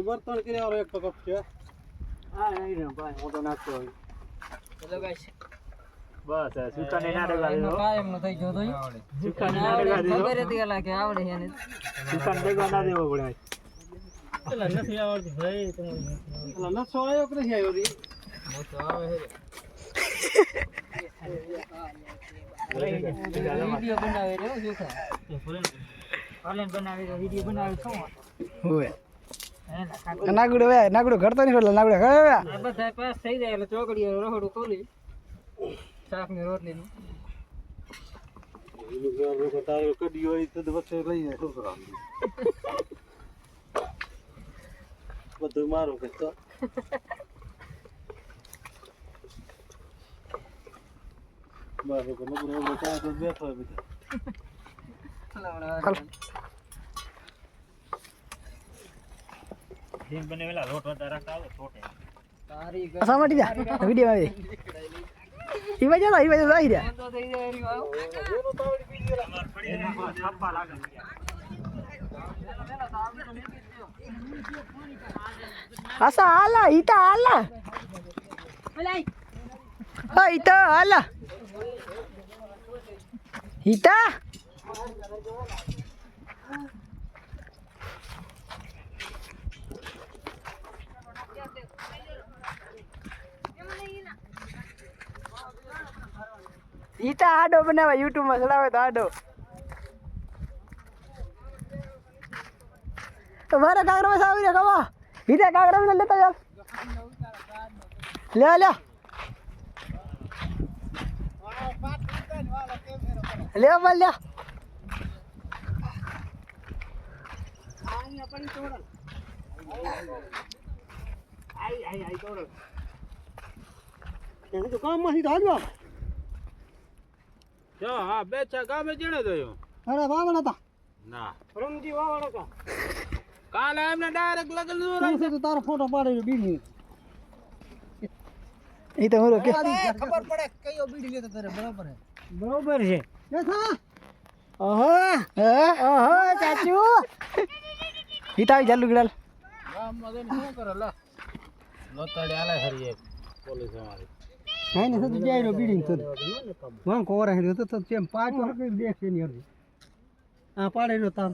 બર્તન કર્યા એક કપ છે હા નહીં રે ભાઈ મોટો નાખતો હોય ચલો ગાઈસ બસ સુકાને ના ડગાડી દો કાયમ નો થઈ ગયો તો સુકાને ના ડગાડી દો ખબર હતી એલા કે આવડે છે ને સુકાને ડગવા ના દેવો પડે એલા નથી આવડતું ભાઈ તમને એલા નસો આવ્યો કે નથી આવ્યો રી મોટો આવે છે વિડિયો બનાવે રે સુખા ઓનલાઈન બનાવે તો વિડિયો બનાવે છો હોય નાગડો વે નાગડો ઘરતો નહીં એટલે નાગડો ઘરે વે બધા પાસ થઈ જાય એટલે ચોકડી રહોડું ખોલી શાક ની રોટલી નું એ લોકો તારે કડી હોય તો વચ્ચે લઈ જાય છોકરા બધું મારું કે તો મારો કે નકરો ચા તો બેઠો હોય બધા दिन बने वाला रोट होता रखा है छोटे तारी असा मटी जा वीडियो में ई वजह जाही रे तो થઈ જાય રી વાવ એનો તાવડી પી ગયો માર પડી છાપા લાગે અસા આલા ઈતા આલા ઓલાઈ હા ઈતા આલા ઈતા ઈતા આડો બનાવે YouTube માં ચડાવે તો આડો તો મારા કાગરા માં આવી રે કવા ઈતા કાગરા માં લેતા જાવ લે લે લે બોલ લે આઈ આપણી તોડલ આઈ તોડલ એને તો કામ માંથી હાલવા જો હા બે ચા ગામે જેણે દયો અરે વાવણ હતા ના રમજી વાવણ હતા કાલે એમને ડાયરેક્ટ લગન દોરાય તો તારો ફોટો પાડ્યો બીડી એ તો હોરો કે ખબર પડે કયો બીડી લેતો તારે બરોબર છે કે થા ઓહો ઓહો ચાચુ હિતાવી ચાલુ ગડાલ ગામ માં શું કરે લા લોતાડી આલે હરીએ પોલીસ અમારી नहीं नहीं तो जाए रो बीडिंग तो वहां को रहे तो चेम पांच और के देख नहीं हर हां पाड़े रो तार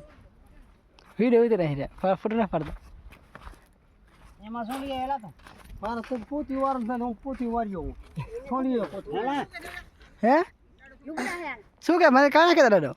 वीडियो इधर रहे फुट ना पड़ता एमा सोली आला तो मारा तो पोती वार से पोती वारियो सोली पोती है શું કે મને કાણે કે દાડો